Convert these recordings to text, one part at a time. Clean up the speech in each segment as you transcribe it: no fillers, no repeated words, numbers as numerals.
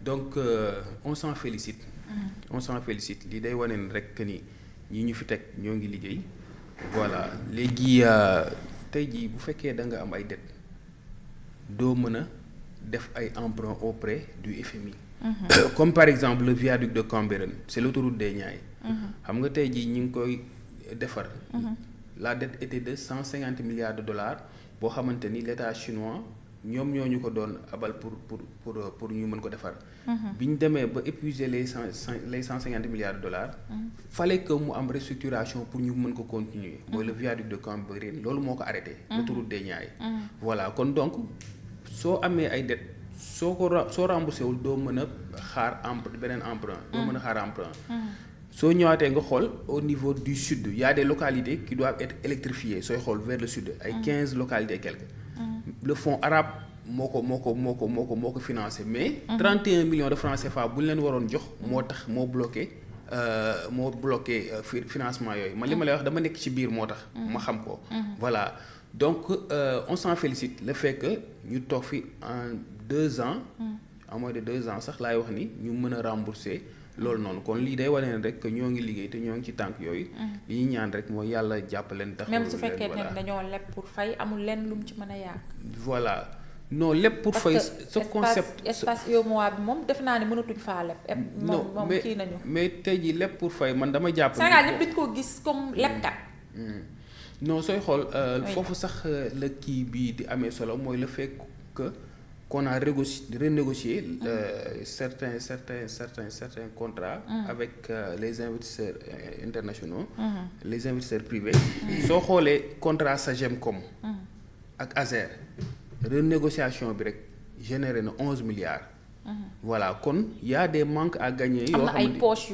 donc on s'en félicite. On s'en félicite li day wane ni rek que ni ñi ñu fi teg ñoo ngi liggéey. voilà léegi tey jii bu fekkee da nga am ay dettes doo mën a def ay emprunt auprès du FMI. Comme par exemple le viaduc de Cambérène c'est l'autoroute des Niayes. xam nga tey jii ñu ngi koy defar. La dette était de 150 milliards de dollars boo xamante ni l'état chinois ñoom ñoo ñu ko doon abal pour ñu mën ko defar. bi ñu demee ba épuiser les 150 milliards de dollars. fallait que mu am restructuration pour ñu mën ko continuer. mooy le viaduc de Cambérène loolu moo ko arrêté. l'autoroute des Niayes. voilà kon donc soo amee ay dettes soo remboursé wul doo mën a xaar beneen emprunt. doo mën a xaar emprunt. soo ñëwaatee nga xool au niveau du sud il y a des localités qui doivent être électrifiées sooy xool vers le sud ay 15 localités et quelques. Le fonds arabe moo ko financé mais. 31 millions de francs CFA bu ñu leen waroon jox moo tax moo bloqué financement yooyu man li ma lay wax dama nekk ci biir moo tax. ma xam ko. voilà donc on s'en félicite le fait que ñu toog fi en 2 ans. en moins de 2 ans sax laay wax ni ñu mën a rembourser. loolu noonu kon lii day wane ne rek que ñoo ngi liggéey te ñoo ngi ci tànk yooyu. li ñuy ñaan rek mooy yàlla jàppaleen tax. même su fekkee ne dañoo leb pour fay amul lenn lu mu ci mën a yàq. voilà non lépp pour fay. ce concept espace UEMOA bi moom def naa ne mënatuñ faa leb. moom kii nañu. mais tey jii lépp pour fay man dama jàpp. Sénégal yëpp dañu ko gis comme lebkat. non sooy xool. foofu sax la kii bii di amee solo mooy le fait que. qu'on a renégocié certains contrats avec les investisseurs internationaux, les investisseurs privés. soo xoolee contrat Sagemcom ak Azer renégociation bi rek généré na 11 milliards. voilà kon y a des manques à gagner. am na ay poches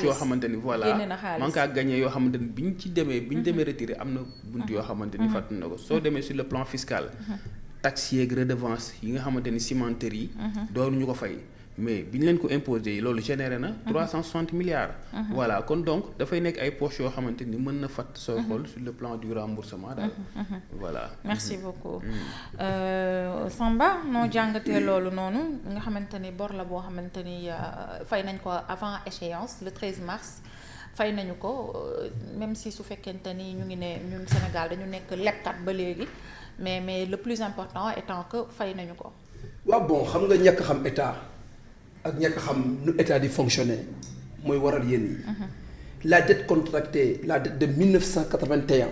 yoo xamante ni voilà manque à gagner yoo xamante ni bi ñu ci demee retiré am na bunt yoo xamante ni fàttali na ko soo demee sur le plan fiscal. taxes yeeg redevance yi nga xamante ni cimenterie yi. doon ñu ko fay mais bi ñu leen ko imposé loolu généré na. 360 milliards. voilà kon donc dafay nekk ay poches yoo xamante ni mën na fàtt sooy xool sur le plan du remboursement daal. voilà. merci beaucoup. Samba noo jàngatee loolu noonu nga xamante ni bor la boo xamante ni fay nañ ko avant échéance le 13 mars. fay nañu ko même si su fekkente ni ñu ngi ne ñun Sénégal dañu nekk lebkat ba léegi mais le plus important étant que fay nañu ko. waaw bon xam nga ñàkk xam état ak ñàkk xam nu état di fonctionner mooy waral yéen yi. La dette contractée la dette de 1981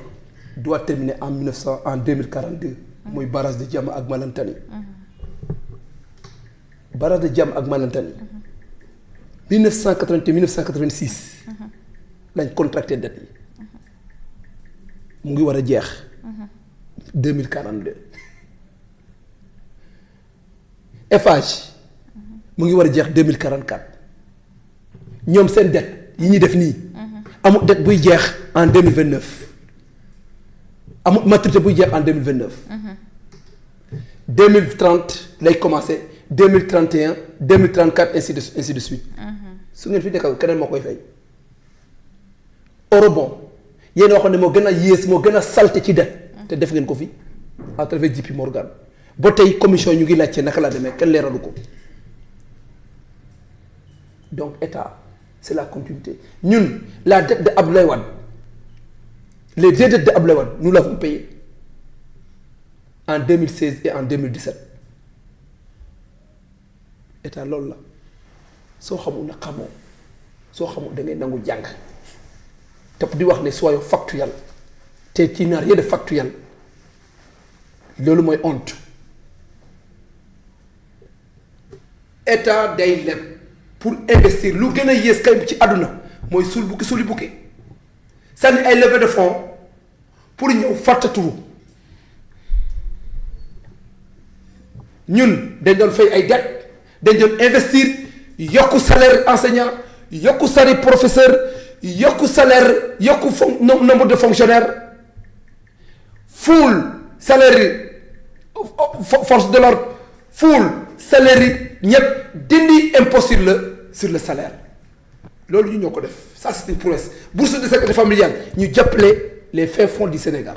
doit terminer en 2042. mooy barrage de Diama ak Malantani. barrage de Diama ak Malantani. 1981 1986. lañ contracté dette yi mu ngi war a jeex 2042 Eiffage mu ngi war a jeex 2044 ñoom seen dette yi ñuy def nii amul dette buy jeex en 2029 amul maturité buy jeex en 2029 2030 lay commencé 2031 2034 ainsi de suite su ngeen fi nekkal keneen moo koy fay eurobond yéen waxoon ne moo gën a yées moo gën a salte ci dette te def ngeen ko fi à travers JP Morgan ba tey commission ñu ngi laajte naka la demee kenn leeralu ko donc état c'est la continuité ñun la dette de Abdoulaye Wade les deux dettes de Abdoulaye Wade nous l'avons payé en 2016 et en 2017 état loolu la soo xamul na xamoo soo xamul da ngay nangu jàng te di wax ne soyons factuel te ci n'a rien de factuel loolu mooy honte état day leb pour investir lu gën a yées kay ci àdduna mooy suli bukki sànni ay levée de fonds pour ñëw fàttaturu ñun dañ doon fay ay dettes dañ doon investir yokku salaire enseignant yokku salaire professeur yokku salaire yokku nombre de fonctionnaires full salaire force de l'ordre full salaire yi ñëpp dindi impôt sur le salaire loolu ñu ñoo ko def ça c'est une prouesse bourse de sécurité familiale ñu jàppale les fins fonds du Sénégal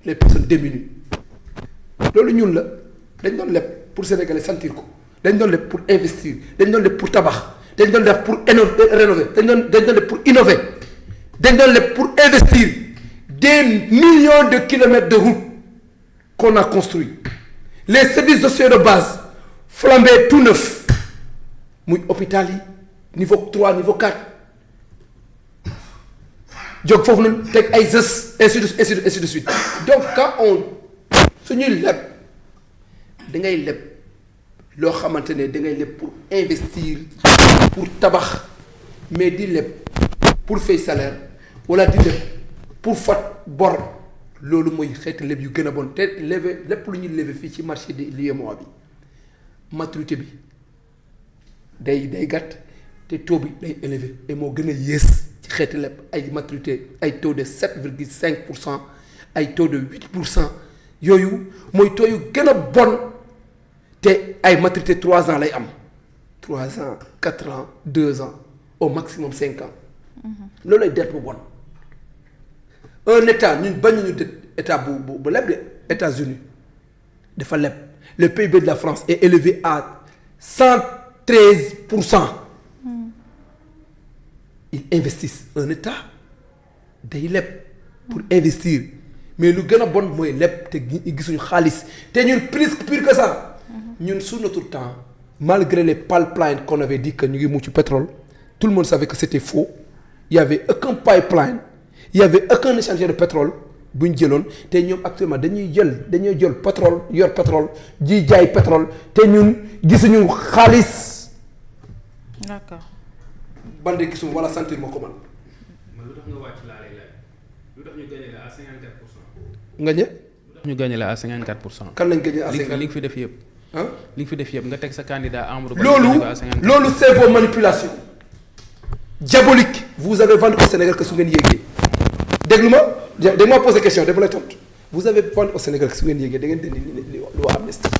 les personnes démunies loolu ñun la dañ doon leb pour Sénégalais sentir ko dañ doon leb pour investir dañ doon leb pour tabax dañ doon leb pour rénover dañ doon leb pour innover dañ doon leb pour investir des millions de kilomètres de route qu'on a construit les services sociaux de base flambés tout neuf muy hôpital yi niveau 3 niveau 4 jóg foofu noonu teg ay ZES ainsi de suite donc quand on suñuy leb da ngay leb loo xamante ne da ngay leb pour investir pour tabax mais di leb pour fay salaire wala di leb pour fat bor loolu mooy xeeti leb yu gën a bon te lever lépp lu ñuy lever fii ci marché de l'UEMOA bi maturité bi day gàtt te taux bi day élevé et moo gën a yées ci xeeti leb ay maturité ay taux de 7,5% ay taux de 8% yooyu mooy taux yu gën a bon te ay maturité 3 ans lay am 3 ans 4 ans 2 ans au maximum 5 ans loolu lay dette bu bon un état ñun bañu ñu dette état bu leb de États-Unis dafa leb le PIB de la France est élevé à 113%. Ils investissent un état day leb pour investir mais lu gën a bon mooy leb te gisuñu xaalis te ñun plus pire que ça ñun sous notre temps malgré les pipelines qu'on avait dit que ñu ngi mucc ci pétrole tout le monde savait que c'était faux il y avait aucun pipeline il y avait aucun échangeur de pétrole bu ñu jëloon te ñoom actuellement dañuy jël pétrole yor pétrole ji jaay pétrole te ñun gisuñu xaalis. D'accord. bande gisuma wala sentir ma ko man. lu tax nga wàcc laa lay laaj lu tax ñu gagné la à 54%. nga ñë. lu tax ñu gagné la à 54%. kan lañ gagné à 54 li nga fi def yëpp. ah li nga fi def yëpp nga teg sa candidat Amadou Ba. loolu c'est vos manipulations diaboliques vous avez vendu au Sénégal que su ngeen yéegee déglu ma dégg ma posé question dama lay tontu vous avez vendu au Sénégal que su ngeen yéegee da ngeen dindi li loi amnistie.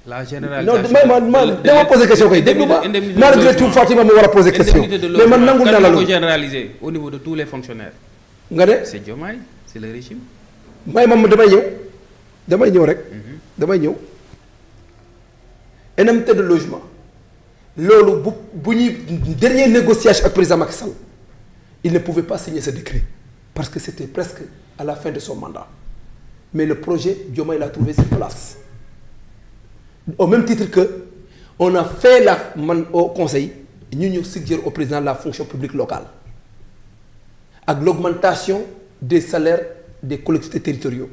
la généralisation non man dama posé question kay déglu ma malgré tout Fatima ma war a posé question mais man nangul naa la loolu généraliser au niveau de tous les fonctionnaires. nga ne c'est Diomaye c'est le régime. may ma damay ñëw rek. damay ñëw indemnité de logement loolu bu ñuy dernière négociation ak président Macky Sall il ne pouvait pas signer ce décret parce que c'était presque à la fin de son mandat mais le projet Diomaye l'a trouvé sur place. Au même titre que on a fait au conseil ñu suggérer au président la fonction publique locale ak l'augmentation des salaires des collectivités territoriales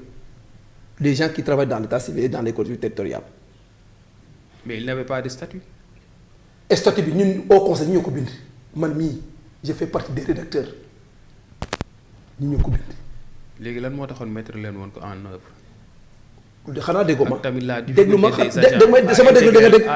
des gens qui travaillent dans l'état civil et dans les collectivités territoriales. Mais il n'avait pas de statut. Et statut bi ñun au conseil ñu ñoo ko bind man mii je fais partie des rédacteurs ñu ñoo ko bind. léegi lan moo taxoon mettre leen woon ko en œuvre. xanaa déggoo ma tamit la déglu ma difficulté des agents sama déglu da nga dégg